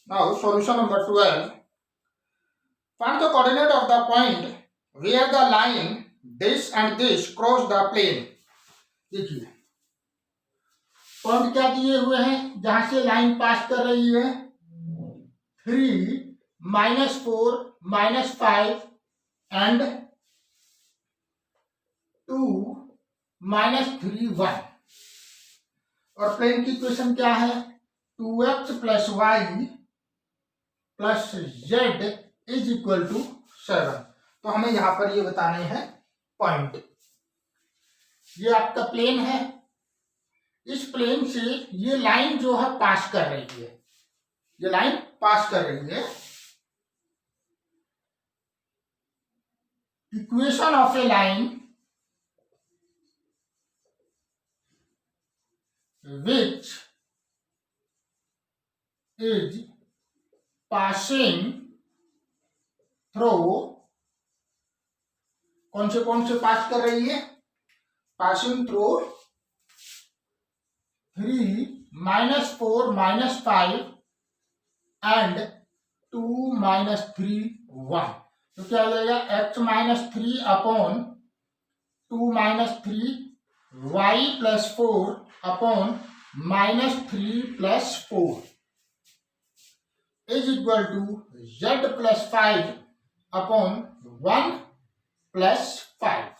Now solution number 12. Find the coordinate of the point where the line this and this cross the plane. देखिए point क्या दिए हुए हैं, जहां से लाइन पास कर रही है 3, -4, -5 एंड 2, -3, 1 और प्लेन की इक्वेशन क्या है 2x + y + z = 7। तो हमें यहां पर ये बताने हैं पॉइंट। ये आपका प्लेन है, इस प्लेन से ये लाइन जो है पास कर रही है, ये लाइन पास कर रही है। Equation of a line which is passing through, कौन से पास कर रही है, पासिंग थ्रू 3, -4, -5 एंड 2, -3, 1। तो क्या हो जाएगा x - 3 upon 2 - 3 y + 4 upon -3 + 4 is equal to z + 5 upon 1 + 5।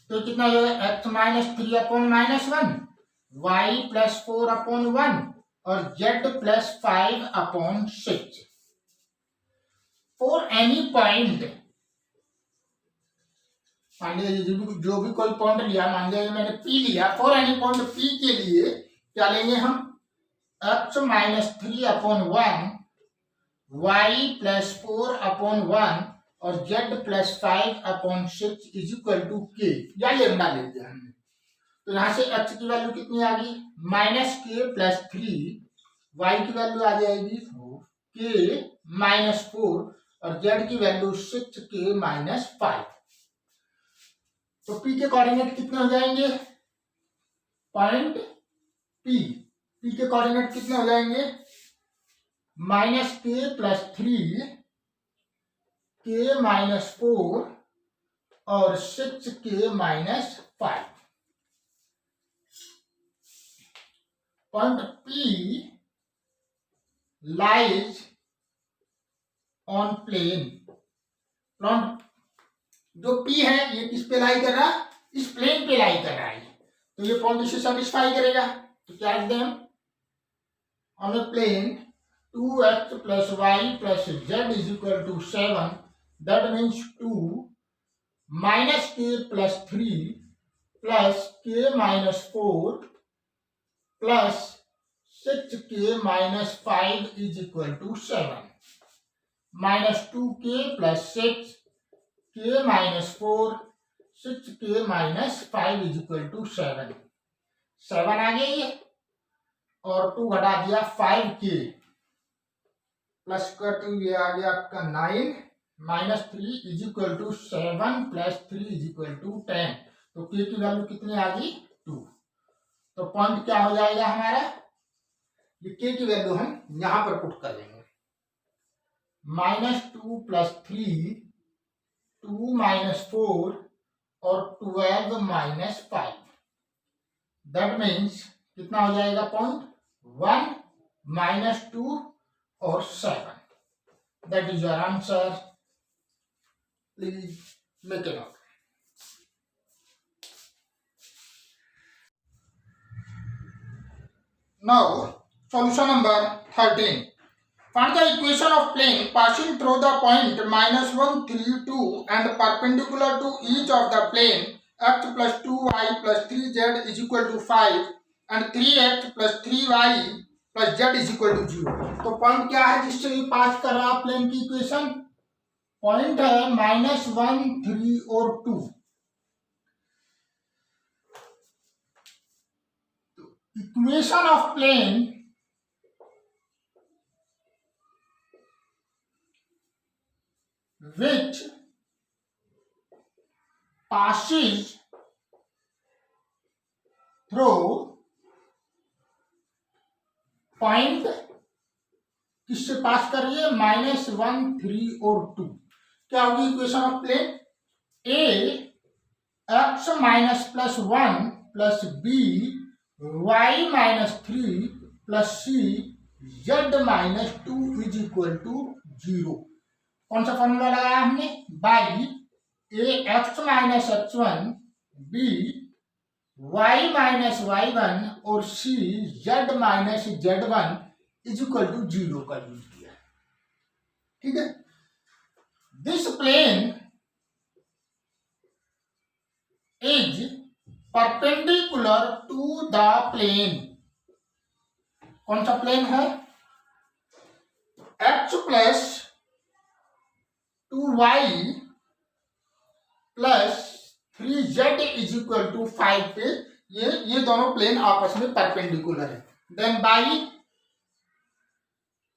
तो कितना हो जाएगा x - 3 अपॉन -1, y + 4 अपॉन 1 और z + 5 upon 6। For any point, मान लीजिए जो भी कोई पॉइंट लिया, मान लीजिए मैंने P लिया, फॉर एनी पॉइंट P के लिए क्या लेंगे हम x - 3 अपॉन 1, y + 4 अपॉन 1 और z + 5 upon 6 is equal to k या लेमडा ले लिया हमने। तो यहां से x की वैल्यू कितनी आ गई -k + 3, y की वैल्यू आ जाएगी k - 4 और z की वैल्यू 6k - 5। तो P के कोऑर्डिनेट कितने हो जाएंगे, पॉइंट P के कोऑर्डिनेट कितने हो जाएंगे -k + 3, k - 4 और 6k - 5। Point P lies on plane. Point जो P है ये किस पे लाई कर रहा है, इस प्लेन पे लाई कर रहा है, तो ये पॉइंट इसे सेटिस्फाई करेगा। तो क्या लिखते हैं on a plane 2x + y + z = 7, that means 2 -k + 3 + k - 4 + 6k - 5 = 7, -2k + 6 k - 4 6k - 5 = 7। 7 आ गया ये और 2 घटा दिया 5k प्लस कट ये आ गया आपका 9 -3 = 7 + 3 = 10। तो k की वैल्यू कितनी आ गई 2। तो पॉइंट क्या हो जाएगा हमारा, ये k की वैल्यू हम यहां पर पुट कर देंगे -2 + 3, 2 - 4 और 12 - 5। दैट मीन्स कितना हो जाएगा पॉइंट 1 - 2 और 7। That is your answer. Please make it note. Now solution number 13. Find the equation of plane passing through the point -1, 3, 2 and perpendicular to each of the plane x + 2y + 3z = 5 and 3x + 3y + z = 0। तो point क्या है जिससे ये पास कर रहा है plane की equation, point है -1, 3 और 2। Equation of plane which passes through point किससे पास कर रही है, -1 3 और 2। क्या होगी equation of plane, a x -+1 plus b y -3 plus c z -2 is equal to 0। कौन सा फॉर्मूला लगाया हमने, by a x -x1 b y -y1 और c z -z1 is equal to 0 का यूज किया। ठीक है, this plane is perpendicular to the plane. कौन सा प्लेन है, x plus 2y plus 3z is equal to 5 पे ये दोनों प्लेन आपस में परपेंडिकुलर है। Then by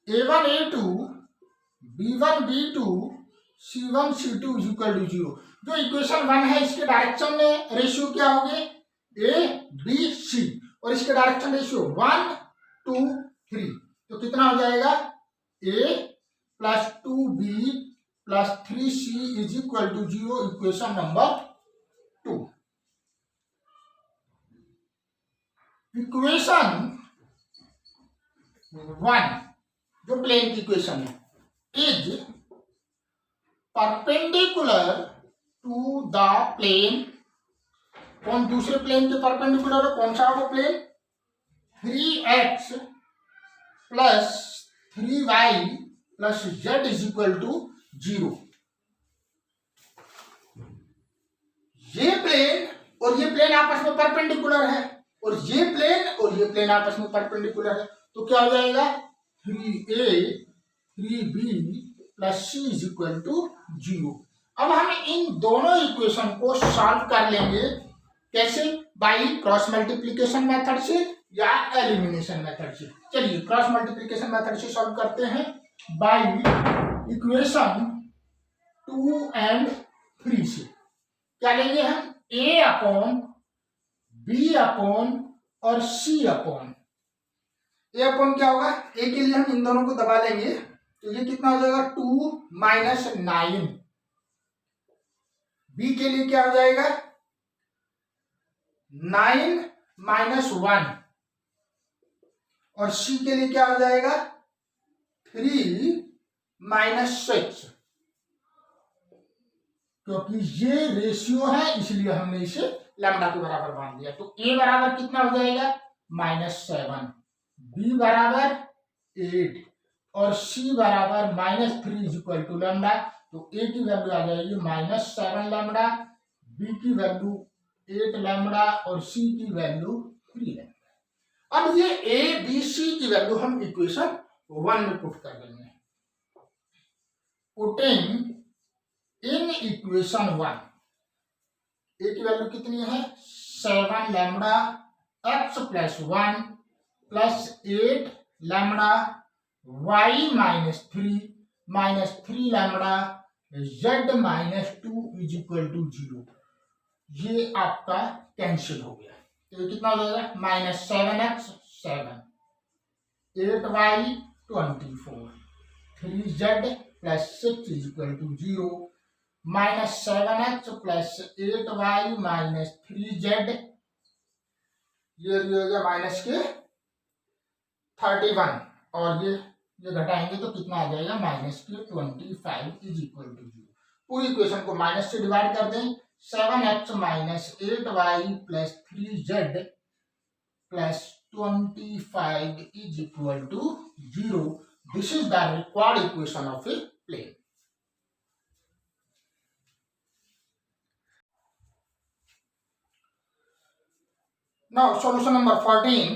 a1 a2 b1 b2 c1 c2 is equal to 0। जो इक्वेशन 1 है इसके डायरेक्शन में रेशियो क्या होंगे, a b c, और इसके डायरेक्शन रेशियो 1 2 3। तो कितना हो जाएगा, a plus 2b plus 3c is equal to 0, equation number 2। Equation 1 जो प्लेन की इक्वेशन है, is perpendicular to the plane. कौन दूसरे प्लेन के परपेंडिकुलर है, कौन सा वो plane, 3x plus 3y plus z is equal to 0। ये प्लेन और ये प्लेन आपस में परपेंडिकुलर है, और ये प्लेन आपस में परपेंडिकुलर है, तो क्या हो जाएगा, 3a 3b plus c is equal to 0। अब हम इन दोनों इक्वेशन को सॉल्व कर लेंगे, कैसे, बाई क्रॉस मल्टीप्लीकेशन मेथड से या एलिमिनेशन मेथड से। चलिए क्रॉस मल्टीप्लीकेशन मेथड से सॉल्व करते हैं, बाई इक्वेशन 2 और 3 से। क्या लेंगे हम, a अपॉन b अपॉन और c अपॉन। a अपॉन क्या होगा, a के लिए हम इन दोनों को दबा लेंगे, तो ये कितना हो जाएगा, 2 माइनस 9। b के लिए क्या हो जाएगा, 9 माइनस 1, और c के लिए क्या हो जाएगा, 3 माइनस 6। क्योंकि ये रेशियो है इसलिए हमने इसे लैम्डा के बराबर मान दिया। तो a बराबर कितना हो जाएगा, -7, b बराबर 8 और c बराबर -3 इज इक्वल टू लैम्डा। तो a की वैल्यू आ जाएगी -7 लैम्डा, b की वैल्यू 8 लैम्डा और c की वैल्यू 3 लैम्डा। अब ये a b c की वैल्यू हम इक्वेशन 1 में पुट कर देंगे। पुटिंग इन इक्वेशन 1, a की वैल्यू कितनी है, 7 lambda x plus 1 plus 8 lambda y -3 lambda z -2 is equal to 0। ये आपका कैंसिल हो गया, तो ये कितना हो जाएगा, -7x 7 8y 24 3z plus 6 is equal to 0, -7x plus 8y minus 3z, ये हो गया माइनस के 31, और ये घटाएंगे तो कितना आ जाएगा, माइनस के 25 इज इक्वल टू 0। पूरी इक्वेशन को माइनस से डिवाइड कर दें, 7x minus 8y plus 3z plus 25 is equal to 0। This is the required equation of a plane. Now solution number 14.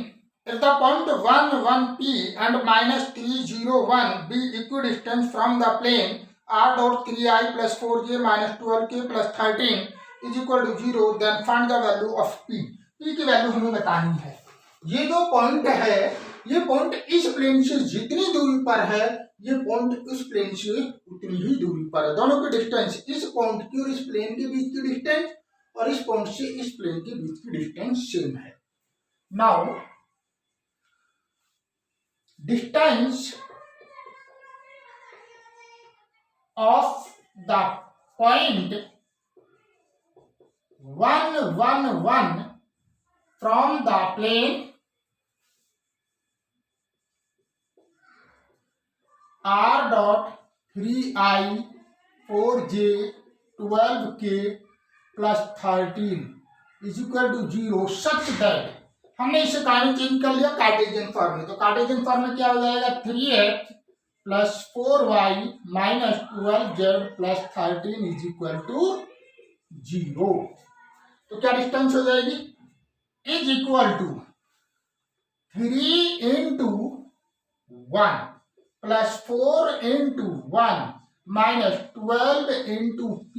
If the point 1 1 p and -3 0 1 be equidistant from the plane r dot 3i plus 4j minus 12k plus 13 is equal to 0, then find the value of p. p की value हमें बतानी है। ये जो point है, ये point इस plane से जितनी दूरी पर है, ये पॉइंट इस प्लेन से उतनी ही दूरी पर है। दोनों की डिस्टेंस, इस पॉइंट की और इस प्लेन के बीच की डिस्टेंस और इस पॉइंट से इस प्लेन के बीच की डिस्टेंस सेम है। Now distance of the point 1 1 1 from the plane r dot 3i 4j 12k plus 13 is equal to 0 such that हमने इसे कहां में चेंज कर लिया, कार्टेशियन फॉर्म में। तो कार्टेशियन फॉर्म में क्या हो जाएगा, 3x plus 4y minus 12z plus 13 is equal to 0। तो क्या डिस्टेंस हो जाएगी, is equal to 3 into 1 plus 4 into 1 minus 12 into p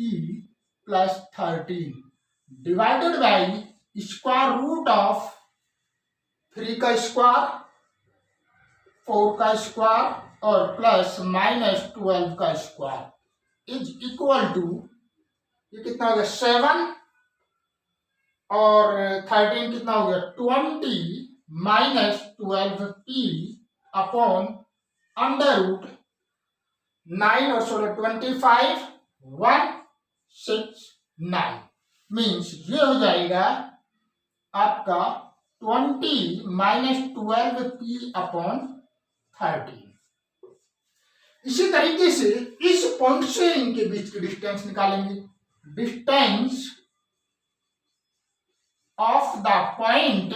plus 13 divided by square root of 3 का स्क्वायर 4 का स्क्वायर और प्लस माइनस 12 का स्क्वायर इज इक्वल टू, ये कितना हो गया 7 और 13 कितना हो गया 20 minus 12p upon under root 9 और 16 25 169 मीन्स ये हो जाएगा आपका 20 माइनस 12p अपॉन 13। इसी तरीके से इस पॉइंट से इनके बीच की डिस्टेंस निकालेंगे। Distance of the point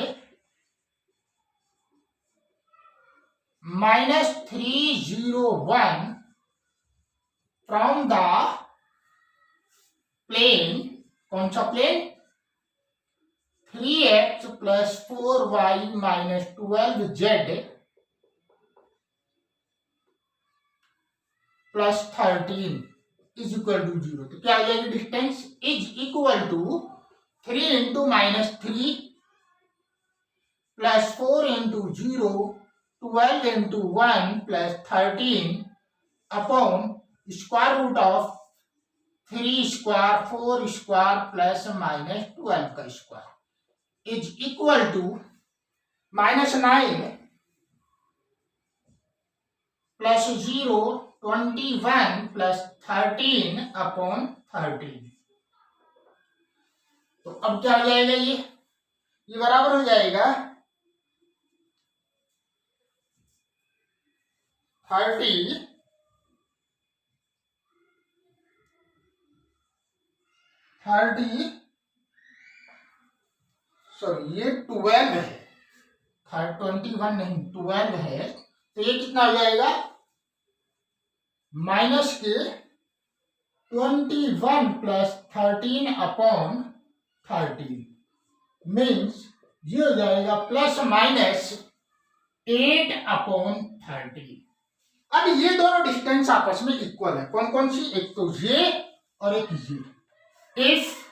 -301 from the plane, कौन सा plane, 3x plus 4y minus 12z plus 13 is equal to 0। तो क्या आ जाएगी, distance is equal to 3 into minus 3 plus 4 into 0 12 into 1 plus 13 upon square root of 3 square 4 square plus minus 12 का square is equal to -9 plus 0 21 plus 13 upon 13। तो अब क्या हो जाएगा, ये बराबर हो जाएगा 30 सॉरी ये 12 है, 21 नहीं 12 है। तो ये कितना हो जाएगा, माइनस के 21 प्लस 13 अपॉन 13 मीन्स ये हो जाएगा प्लस माइनस 8 अपॉन 13। अब ये दोनों डिस्टेंस आपस में इक्वल है, कौन कौन सी, एक तो ये और एक ये। If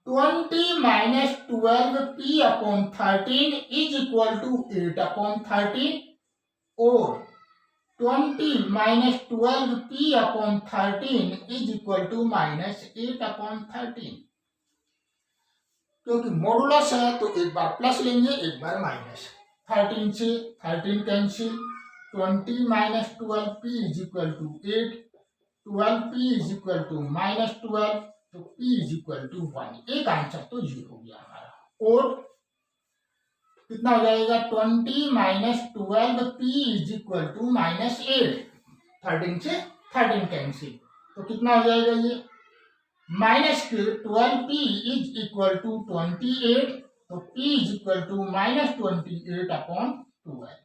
20 minus 12p upon 13 is equal to 8 upon 13 और 20 minus 12p upon 13 is equal to minus 8 upon 13। क्योंकि मॉडुलस है तो एक बार प्लस लेंगे एक बार माइनस, 13 से 13 cancel, 20 minus 12p is equal to 8, 12p is equal to minus 12, तो p इज इक्वल टू 1। एक आंसर तो ये हो गया हमारा। और कितना हो जाएगा, 20 minus 12p is equal to minus 8, 13 से 13 कैंसिल, तो कितना हो जाएगा ये माइनस के 12p इज इक्वल टू 28, तो p is equal to minus 28 upon 12।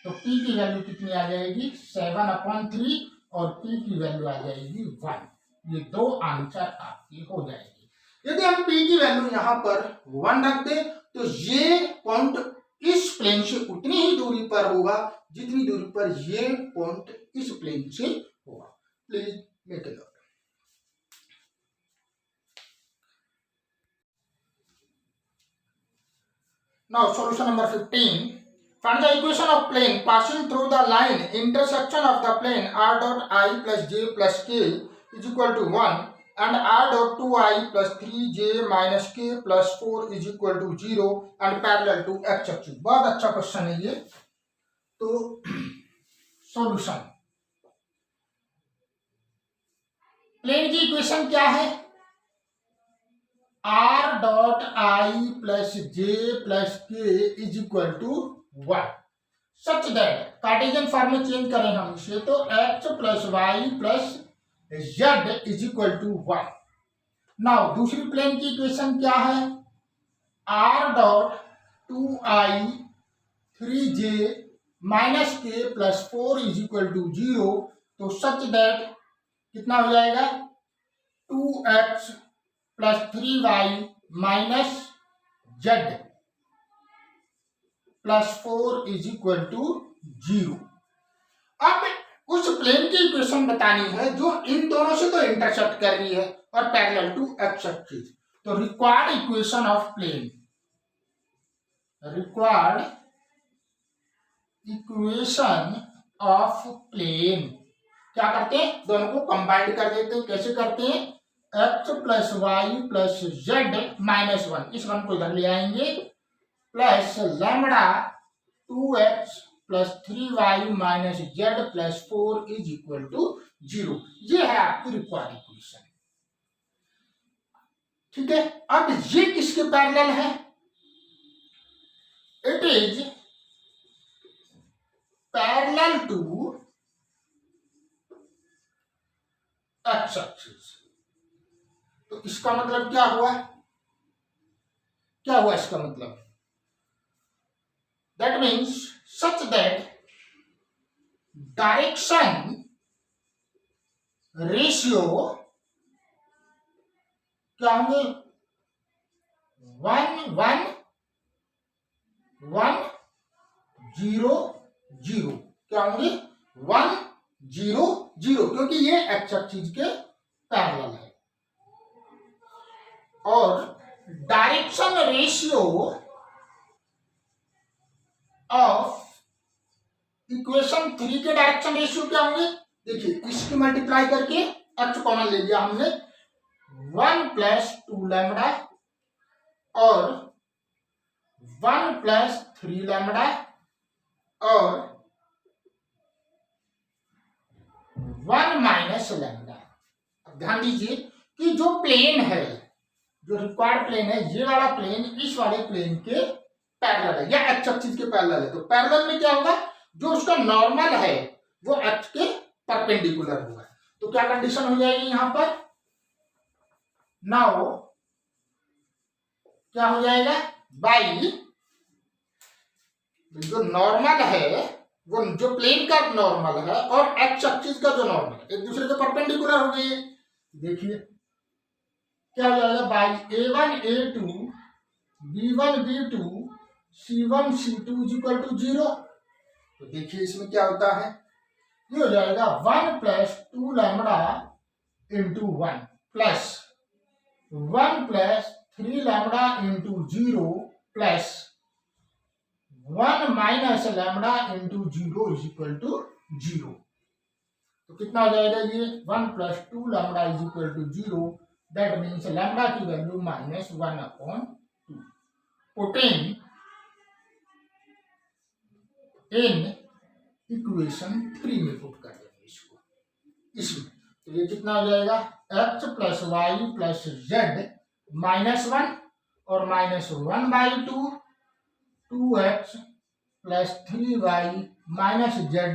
तो p की वैल्यू कितनी आ जाएगी 7 अपॉन 3 और p की वैल्यू आ जाएगी 1। ये दो आंसर आपकी हो जाएगी। यदि हम p की वैल्यू यहाँ पर 1 रख दे तो ये पॉइंट इस प्लेन से उतनी ही दूरी पर होगा जितनी दूरी पर ये पॉइंट इस प्लेन से होगा। Please make it. Now solution number 15. Find the equation of plane passing through the line intersection of the plane r dot I plus j plus k is equal to 1 and r dot 2I plus 3j minus k plus 4 is equal to 0 and parallel to x axis। बहुत अच्छा question है ये। तो solution, plane की equation क्या है, r dot i plus j plus k is equal to 1 such that, Cartesian form में change करें हम इसे तो x plus y plus z is equal to 1। Now दूसरी प्लेन की इक्वेशन क्या है, r dot 2i 3j minus k plus 4 is equal to 0, तो सच दैट कितना हो जाएगा 2x plus 3y minus z plus 4 is equal to 0। अब उस प्लेन की इक्वेशन बतानी है जो इन दोनों से तो इंटरसेक्ट कर रही है और पैरेलल टू एक्स एक्सिस, तो required equation of plane, required equation of plane, क्या करते हैं दोनों को कंबाइंड कर देते हैं। कैसे करते हैं, x plus y plus z minus 1, इस 1 को इधर ले आएंगे, plus lambda 2x plus 3y minus z plus 4 is equal to 0। ये है आपकी रिक्वायर्ड इक्वेशन। ठीक है, अब ये किसके पैरेलल है, it is parallel to x axis. तो इसका मतलब क्या हुआ, क्या हुआ इसका मतलब, that means such that direction ratio क्या होंगे 1 1 1 0 0, क्या होंगे 1 0 0, क्योंकि ये एक्स एक्सिस के पैरेलल है। और डायरेक्शन रेशियो ऑफ इक्वेशन 3 के डायरेक्शन रेशियो क्या होंगे, देखिए इसकी मल्टीप्लाई करके एक्स कॉमन ले लिया हमने, 1 प्लस 2 लैम्बडा और 1 प्लस 3 लैम्बडा और 1 माइनस लैम्बडा। अब ध्यान दीजिए कि जो प्लेन है, जो रिक्वायर्ड प्लेन है, ये वाला प्लेन इस वाले प्लेन के पैरेलल है या एक्स एक्सिस के पैरेलल है। तो पैरेलल में क्या होगा, जो उसका नॉर्मल है वो एक्स के परपेंडिकुलर होगा। तो क्या कंडीशन हो जाएगी यहां पर, नाउ क्या हो जाएगा, बाई जो नॉर्मल है, वो जो प्लेन का नॉर्मल है और एक्स एक्सिस का जो नॉर्मल है एक दूसरे के परपेंडिकुलर हो गई। देखिए क्या हो जाएगा, by a1 a2 b1 b2 c1 c2 is equal to 0। तो देखिए इसमें क्या होता है, ये हो जाएगा 1 plus 2 lambda into 1 plus 1 plus 3 lambda into 0 plus 1 minus lambda into 0 is equal to 0। तो कितना हो जाएगा ये 1 plus 2 lambda is equal to 0, that means lambda की वैल्यू -1/2। पुटिंग इन इक्वेशन 3 में पुट कर देंगे इसको, इसमें तो ये कितना हो जाएगा, x plus y plus z -1 और -1/2 2x plus 3y minus z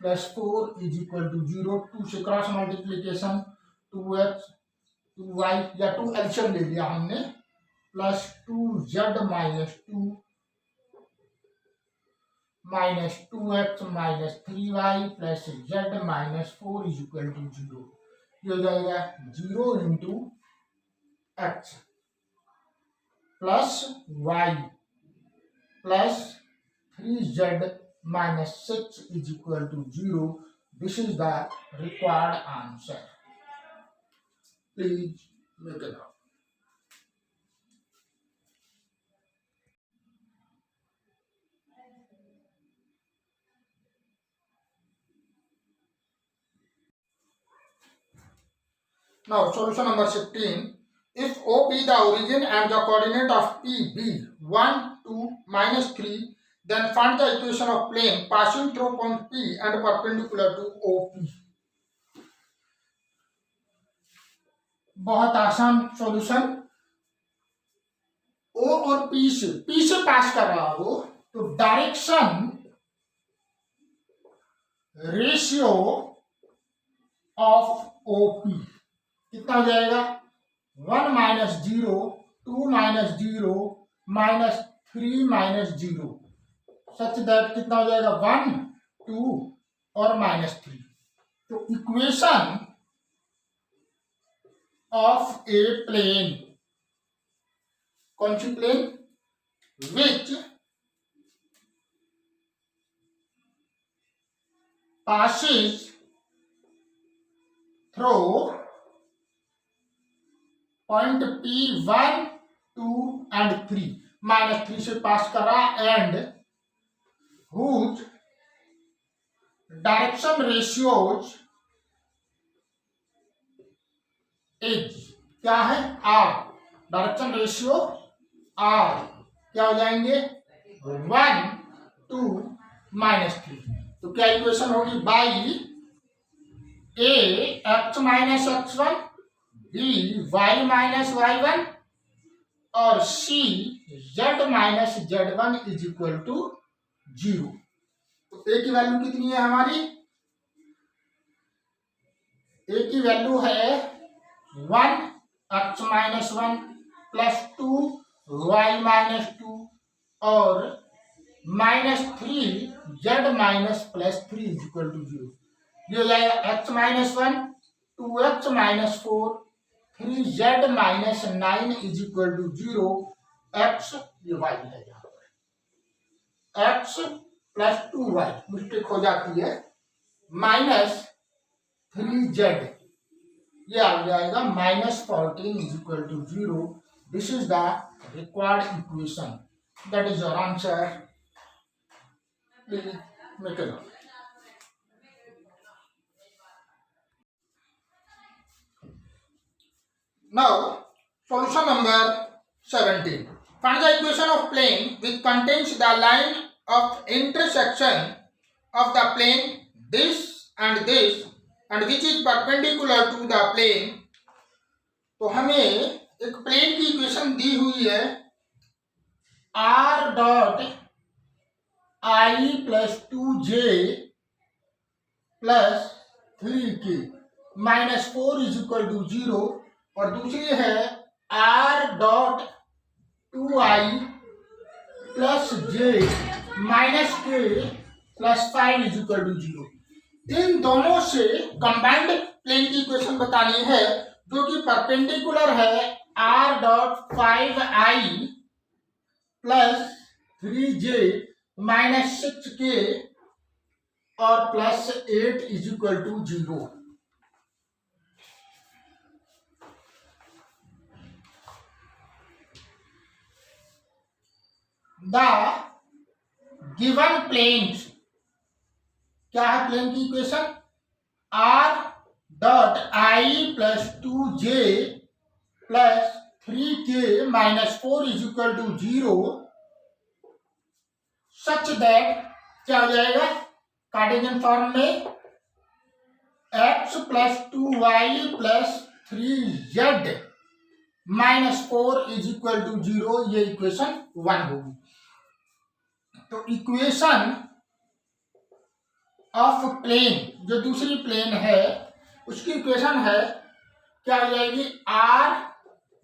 plus 4 is equal to 0। 2 से क्रॉस मल्टीप्लीकेशन 2x 2y या 2 एल्शियम ले लिया हमने, plus 2z minus 2 minus 2x minus 3y plus z minus 4 is equal to 0। ये हो जाएगा 0 into x plus y plus 3z minus 6 is equal to 0. This is the required answer. Please make it up. Now solution number 16. If O be the origin and the coordinate of P be 1, 2, -3, Then find the equation of plane passing through point P and perpendicular to OP. बहुत आसान solution. O और P से पास कर रहा हो तो direction ratio of OP कितना हो जाएगा? 1 minus 0, 2 minus 0, minus 3 minus 0, such that कितना हो जाएगा? 1, 2 और माइनस 3। तो इक्वेशन ऑफ ए प्लेन, कौन सी plane? Which passes through point P 1, 2 and 3, minus 3 से पास करा, and whose direction ratios is क्या है? R। डायरेक्शन रेशियो R क्या हो जाएंगे? 1, 2, माइनस 3। तो क्या इक्वेशन होगी? By A x minus x1, B y minus y1 और C z minus z1 is equal to 0। तो A की वैल्यू कितनी है हमारी? A की वैल्यू है 1 x minus 1 plus 2 y minus 2 और minus 3 z minus plus 3 is equal to 0। ये हो जाएगा x minus 1, 2x minus 4, 3z minus 9 is equal to 0। x ये y है, यहाँ पर x प्लस 2y मिस्टेक हो जाती है, माइनस 3z ये आ जाएगा minus 14 is equal to 0। This is the required equation, that is your answer. Make it up. Now, solution number 17. Find the equation of plane which contains the line of intersection of the plane this and which is perpendicular to the plane. तो हमें एक plane की equation दी हुई है r dot I plus 2j plus 3k minus 4 is equal to 0, और दूसरी है r dot 2i plus j minus k plus 5 is equal to 0। इन दोनों से कंबाइंड प्लेन की इक्वेशन बतानी है जो कि परपेंडिकुलर है r dot 5i plus 3j minus 6k और plus 8 is equal to 0। The given planes, क्या है प्लेन की equation? r dot i plus 2j plus 3k minus 4 is equal to 0 such that क्या हो जाएगा? कार्टेशियन फॉर्म में x plus 2y plus 3z minus 4 is equal to 0, ये equation 1 होगी। तो इक्वेशन ऑफ प्लेन, जो दूसरी प्लेन है उसकी इक्वेशन है क्या हो जाएगी? r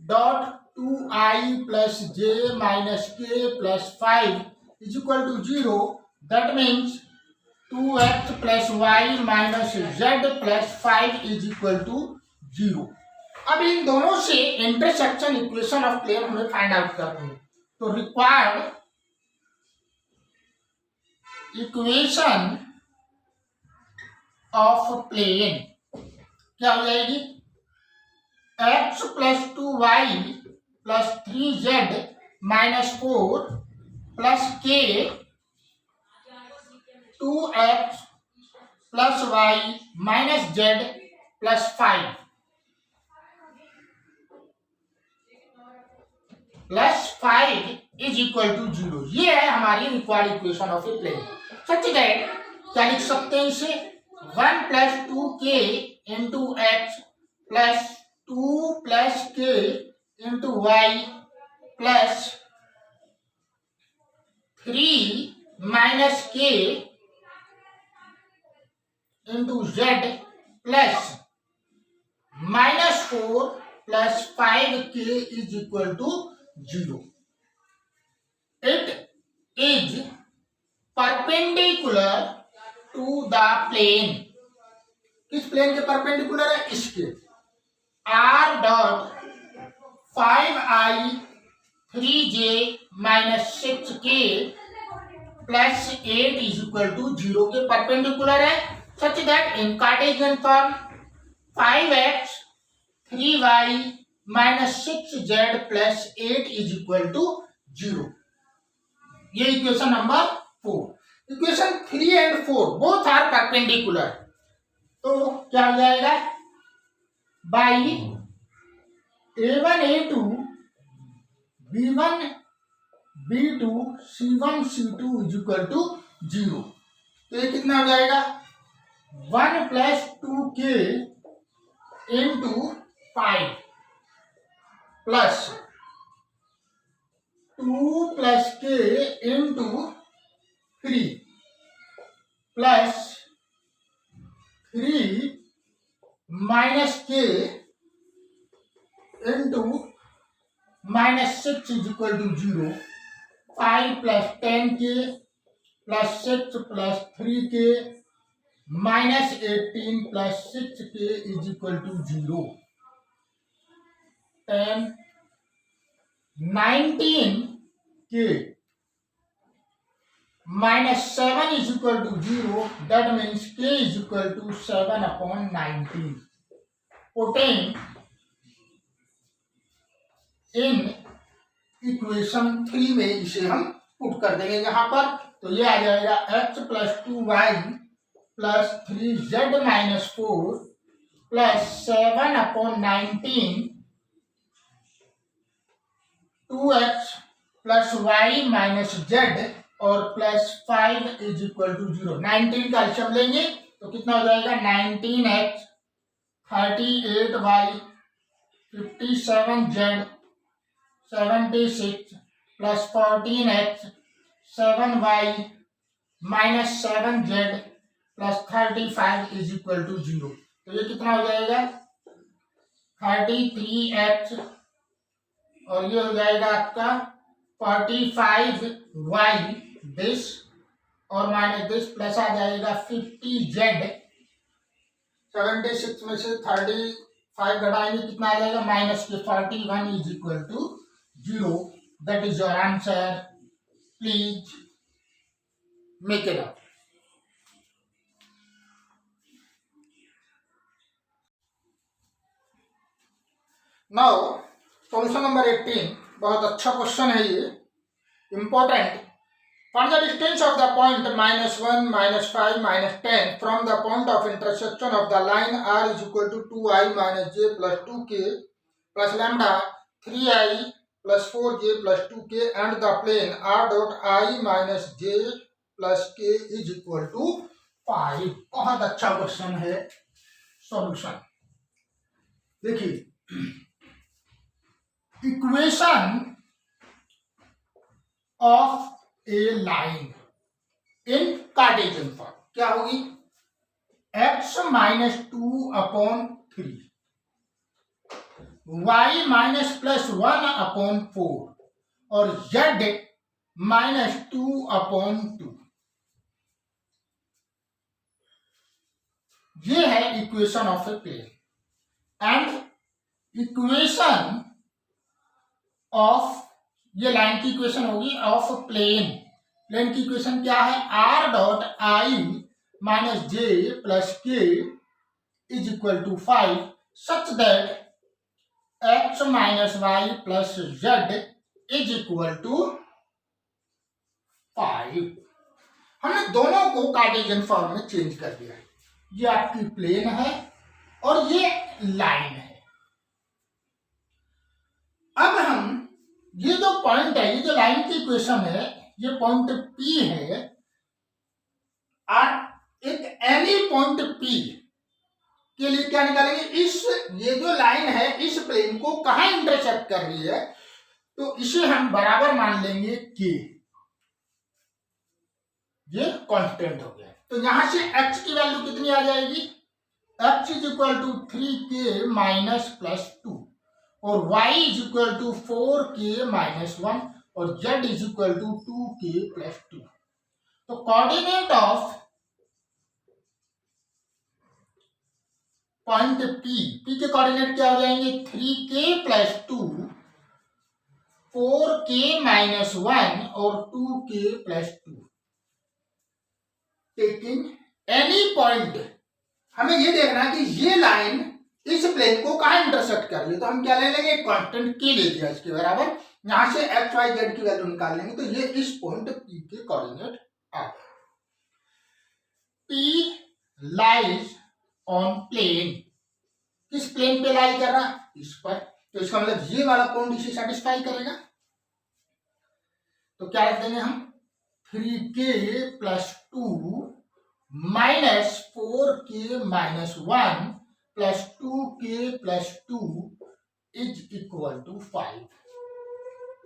dot 2i plus j minus k plus 5 is equal to 0. That means 2x plus y minus z plus 5 is equal to 0. अब इन दोनों से इंटरसेक्शन इक्वेशन ऑफ प्लेन हमें फाइंड आउट करनी है। तो रिक्वायर्ड इक्वेशन ऑफ प्लेन क्या हो जाएगी? x plus 2y plus 3z minus 4 plus k 2x plus y minus z plus 5। Plus 5 is equal to 0। ये है हमारी required equation of a plane. Such that क्या लिख सकते हैं इसे, 1 plus 2k into x plus 2 plus k into y plus 3 minus k into z plus -4 plus 5k is equal to 0। It is perpendicular to the plane. किस plane के perpendicular है, इसके। r dot 5i 3j minus 6k plus 8 is equal to 0 के perpendicular है। Such that in Cartesian form 5x 3y minus 6z plus 8 is equal to 0। ये equation number 4। Equation 3 and 4 both are perpendicular, तो क्या हो जाएगा, by a1 a2 b1 b2 c1 c2 is equal to 0। तो ये कितना हो जाएगा, 1 plus 2k into 5 plus 2 plus k into 3 plus 3 minus k into minus 6 is equal to 0। 5 plus 10k plus 6 plus 3k minus 18 plus 6k is equal to 0। 10 19k minus 7 is equal to 0. That means k is equal to 7 upon 19. Putting in equation 3 में इसे हम put कर देंगे यहाँ पर, तो ये आ जाएगा x plus 2y plus 3z minus 4 plus 7 upon 19 2x plus y minus z और प्लस 5 इज इक्वल टू 0। 19 का एलसीएम लेंगे तो कितना हो जाएगा, 19x 38y 57z 76 plus 14x 7y minus 7z plus 35 is equal to 0। तो ये कितना हो जाएगा, 33x और ये हो जाएगा आपका 45y दिस और माइनस दिस प्लस आ जाएगा 50z। 76 में से 35 घटाएंगे कितना आ जाएगा, माइनस के 41 is equal to 0। That is your answer. Please make it up. Now solution number 18 बहुत अच्छा क्वेश्चन है ये, important. Find the distance of the point -1 -5 -10 from the point of intersection of the line r is equal to 2i - j plus 2k plus lambda 3i plus 4j plus 2k and the plane r dot i - j plus k is equal to 5। बहुत अच्छा question है। Solution देखिए, equation of a line in Cartesian form क्या होगी, x minus 2 upon 3 y minus plus 1 upon 4 और z minus 2 upon 2। ये है equation of a plane and equation of, ये लाइन की इक्वेशन होगी ऑफ प्लेन। प्लेन की इक्वेशन क्या है, r dot i minus j plus k is equal to 5 such that x minus y plus z is equal to 5। हमने दोनों को Cartesian form में चेंज कर दिया। ये आपकी प्लेन है और ये लाइन है। अब हम ये जो पॉइंट है, ये जो लाइन की इक्वेशन है, ये पॉइंट P है और एक एनी पॉइंट P के लिए क्या निकालेंगे, इस ये जो लाइन है इस प्लेन को कहां इंटरसेक्ट कर रही है, तो इसे हम बराबर मान लेंगे K। ये कांस्टेंट हो गया। तो यहां से x की वैल्यू कितनी आ जाएगी, x is equal to 3k minus plus 2 और y is equal to 4k minus 1 और z is equal to 2k plus 2। तो कोऑर्डिनेट ऑफ पॉइंट P के कोऑर्डिनेट क्या हो जाएंगे, 3k प्लस 2, 4k माइनस 1 और 2k plus 2। Taking any point, हमें ये देखना है कि ये लाइन इस प्लेन को कहां इंटरसेक्ट कर रही है, तो हम क्या ले लेंगे, कांस्टेंट K ले लिया इसके बराबर, यहां से x y z की वैल्यू निकाल लेंगे, तो ये इस पॉइंट P के कोऑर्डिनेट आ गए। P लाइज ऑन प्लेन, किस प्लेन पे लाई कर रहा, इस पर, तो इसका मतलब ये वाला पॉइंट इसे सेटिस्फाई करेगा। तो क्या रख देंगे हम, 3k plus 2 minus 4k minus 1 plus 2k plus 2 is equal to 5।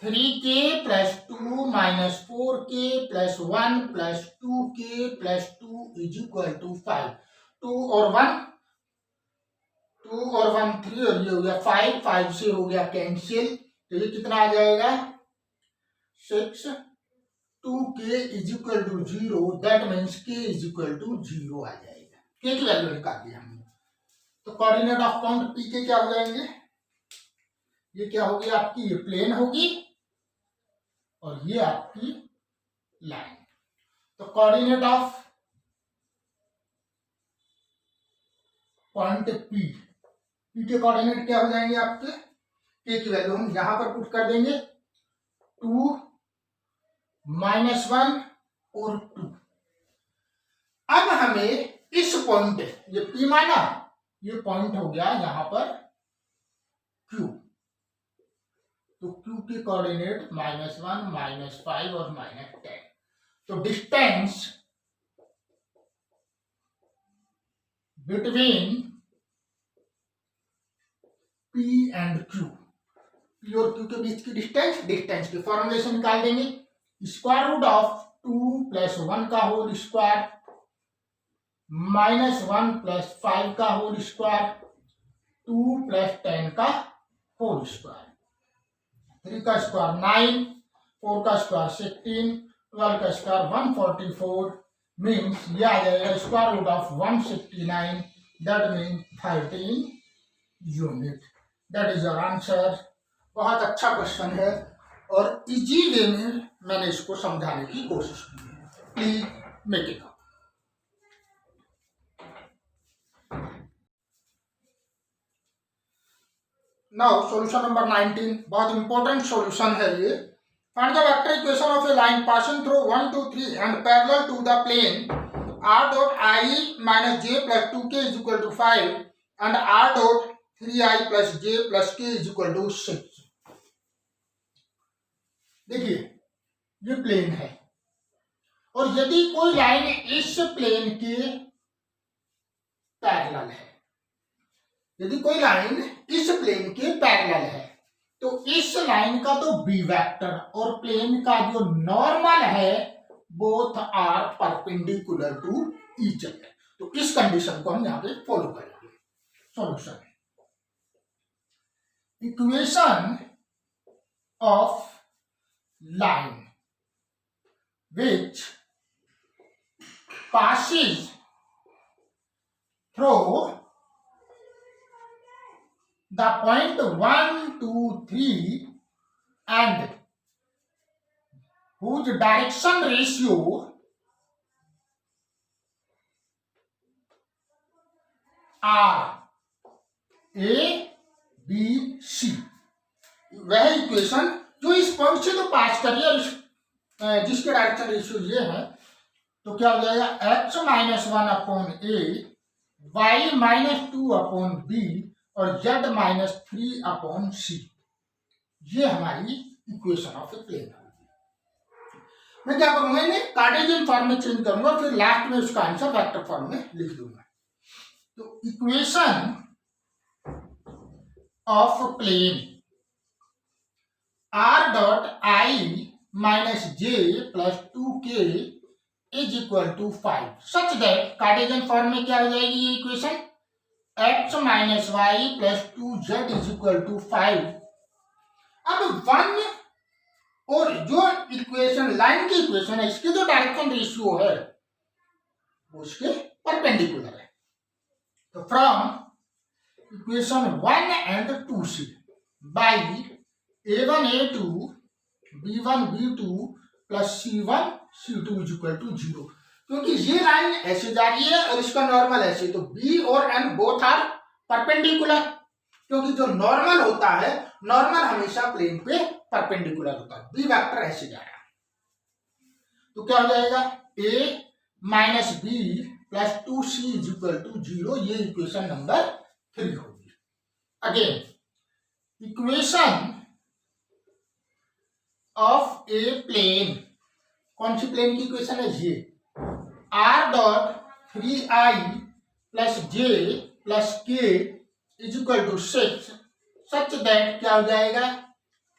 3k plus 2 minus 4k plus 1 plus 2k plus 2 is equal to 5। 2 और 1 3 और ये हो गया 5, 5 से हो गया कैंसिल, तो ये कितना आ जाएगा 6। 2k is equal to 0, that means k is equal to 0 आ जाएगा। k की वैल्यू निकाल दी हमने। तो कोऑर्डिनेट ऑफ पॉइंट P के क्या हो जाएंगे, ये क्या होगी आपकी, ये प्लेन होगी और ये आपकी लाइन। तो कोऑर्डिनेट ऑफ पॉइंट P के कोऑर्डिनेट क्या हो जाएंगे आपके, k की वैल्यू हम यहां पर पुट कर देंगे, 2 माइनस 1 और 2। अब हमें इस पॉइंट, ये P माना, ये पॉइंट हो गया यहां पर Q, तो Q के कोऑर्डिनेट -1 -5 और -10। तो distance between P and Q, P और Q के बीच की डिस्टेंस की फॉर्मुलेशन निकाल देंगे, स्क्वायर रूट ऑफ 2 प्लस 1 का होल स्क्वायर माइनस 1 प्लस 5 का होल स्क्वायर 2 प्लस 10 का होल स्क्वायर। 3 का स्क्वायर 9, 4 का स्क्वायर 16, 12 का स्क्वायर 144 मीन्स ये आ जाएगा square root of 169, that mean 13 unit. That is your answer. बहुत अच्छा क्वेश्चन है और इजी वे में मैंने इसको समझाने की कोशिश की है। Please make it. Now solution number 19, बहुत इंपॉर्टेंट सॉल्यूशन है ये। Find the vector equation of a line passing through 1 2 3 and parallel to the plane r dot I minus j plus 2k is equal to 5 and r dot 3i plus j plus k is equal to 6। देखिए ये plane है और यदि कोई line इस plane के parallel है, यदि कोई लाइन इस प्लेन के पैरेलल है तो इस लाइन का तो बी वेक्टर और प्लेन का जो नॉर्मल है both are perpendicular to each other. तो इस कंडीशन को हम यहां पे फॉलो करेंगे। Solution, equation of line which passes through the point 1 2 3 and whose direction ratio are A B C, वह इक्वेशन जो इस पॉइंट से तो पास करिए और जिसके डायरेक्शन रेशियो ये है, तो क्या हो जाएगा x माइनस 1 अपॉन ए, y माइनस 2 अपॉन बी और z माइनस 3 अपॉन सी। ये हमारी इक्वेशन ऑफ ए प्लेन। मैं क्या करूंगा, इन्हें कार्टेशियन फॉर्म में चेंज करूंगा, फिर लास्ट में उसका आंसर वेक्टर फॉर्म में लिख दूंगा। तो equation of plane r dot i minus j plus 2k is equal to 5 such that Cartesian form में क्या हो जाएगी ये equation, x minus y plus 2z is equal to 5। अब 1 और जो इक्वेशन लाइन की इक्वेशन है, इसके जो डायरेक्शन रेशियो है वो उसके परपेंडिकुलर है। तो फ्रॉम इक्वेशन 1 एंड 2 से by a1 a2 b1 b2 plus c1 c2 is equal to 0, क्योंकि ये लाइन ऐसे जा रही है और इसका नॉर्मल ऐसे, तो b और n बोथ आर परपेंडिकुलर, क्योंकि जो नॉर्मल होता है, नॉर्मल हमेशा प्लेन पे परपेंडिकुलर होता है। b वेक्टर ऐसे जा रहा है, तो क्या हो जाएगा a minus b plus 2c is equal to 0, ये इक्वेशन नंबर 3 होगी। Again equation of a plane, कौन सी प्लेन की इक्वेशन है ये, r dot 3i plus j plus k is equal to 6 such that क्या हो जाएगा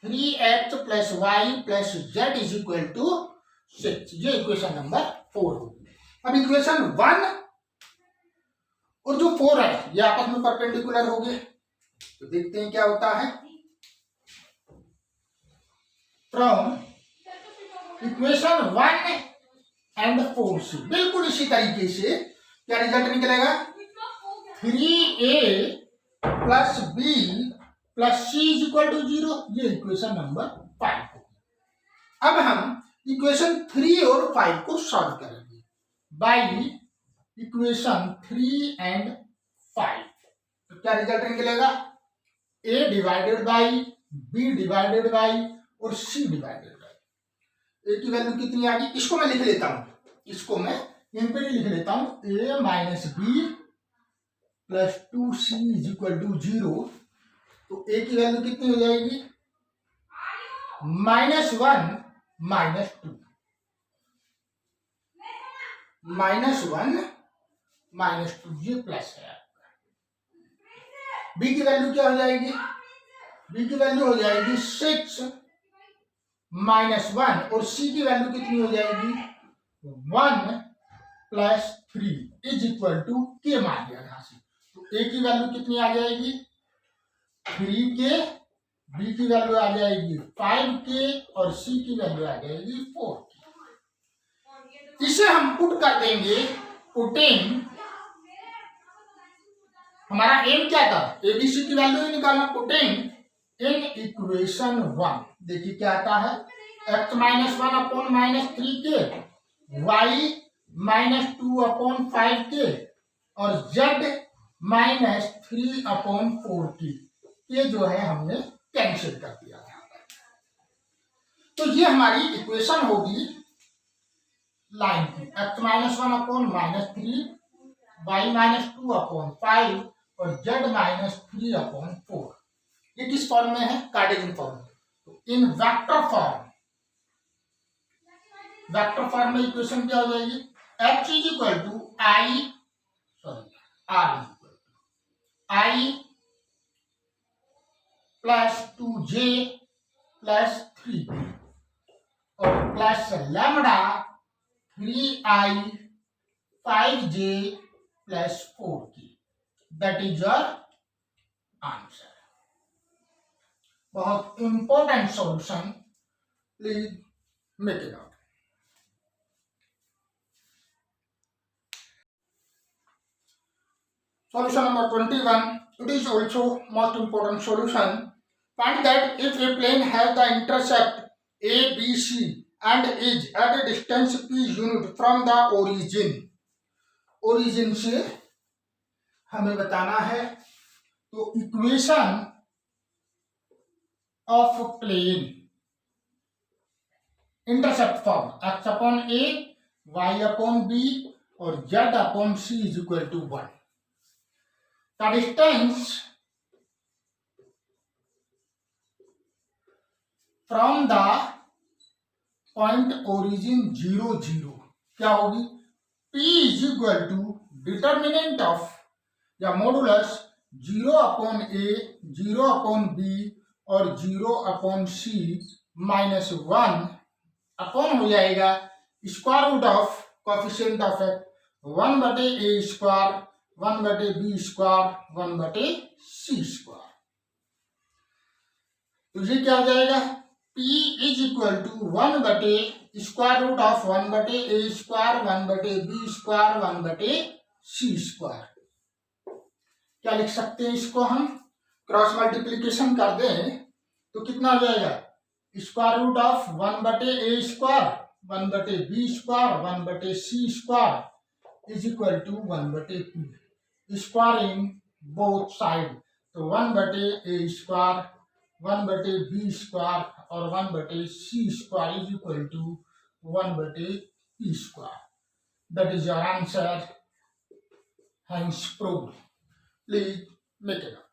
3x plus y plus z is equal to 6, ये इक्वेशन नंबर 4 होगी। अब इक्वेशन 1 और जो 4 है ये आपस में परपेंडिकुलर हो गए, तो देखते हैं क्या होता है। फ्रॉम इक्वेशन 1 एंड 4 से बिल्कुल इसी तरीके से क्या रिजल्ट निकलेगा, 3a plus b plus c is equal to 0, ये इक्वेशन नंबर 5 होगी। अब हम इक्वेशन 3 और 5 को सॉल्व करेंगे बाई इक्वेशन 3 एंड 5। तो क्या रिजल्ट निकलेगा, a divided by b divided by और c डिवाइडेड बाई, a की वैल्यू कितनी आ गई, इसको मैं लिख लेता हूं, इसको मैं यहीं पे लिख लेता हूं, a minus b plus 2c is equal to 0, तो a की वैल्यू कितनी हो जाएगी -1 -2, -1 -2, ये प्लस है आपका। b की वैल्यू क्या हो जाएगी, b की वैल्यू हो जाएगी 6 -1 और c की वैल्यू कितनी हो जाएगी 1 plus 3 is equal to k मान लिया यहां से, तो a की वैल्यू कितनी आ जाएगी 3k, b की वैल्यू आ जाएगी 5k और c की वैल्यू आ जाएगी 4k। इसे हम पुट कर देंगे, पुटिंग, हमारा एम क्या था एबीसी की वैल्यू ही निकालना, पुटिंग इन इक्वेशन 1 देखिए क्या आता है, x minus 1 upon minus 3k, y minus 2 upon 5k और z माइनस 3 अपॉन 4k, ये जो है हमने कैंसिल कर दिया था। तो ये हमारी इक्वेशन होगी लाइन की, x minus 1 upon minus 3, y minus 2 upon 5 और z माइनस 3 अपॉन 4। ये किस फॉर्म में है, कार्टेशियन फॉर्म में। तो इन वेक्टर फॉर्म में इक्वेशन क्या हो जाएगी, h is equal to r i plus 2j plus 3 और plus lambda 3i 5j plus 4k, that is your answer. बहुत important solution, please make it out. Solution number 21. It is also most important solution. Find that if a plane has the intercept A, B, C and is at a distance p unit from the origin. Origin से हमें बताना है, तो equation of plane intercept form x upon a, y upon b और z upon c is equal to 1। The distance from the point origin 0 0 क्या होगी, P is equal to determinant of या modulus 0 upon A, 0 upon B और 0 upon C minus 1 upon हो जाएगा square root of coefficient of x 1 बटे A square 1 बटे B square 1 बटे C square. तो ये क्या हो जाएगा, P इज इक्वल टू 1 बटे स्क्वायर रूट ऑफ 1 बटे A स्क्वायर 1 बटे B स्क्वायर 1 बटे C स्क्वायर। क्या लिख सकते हैं इसको, हम क्रॉस मल्टीप्लीकेशन कर दें तो कितना हो जाएगा, स्क्वायर रूट ऑफ 1 बटे A स्क्वायर 1 बटे B स्क्वायर 1 बटे C square is equal to 1 बटे P स्क्वायरिंग बोथ साइड। तो 1 बटे A स्क्वायर 1 बटे B स्क्वायर और 1 बटे C square is equal to 1 बटे P square. That is your answer, hence proved. Please make it up.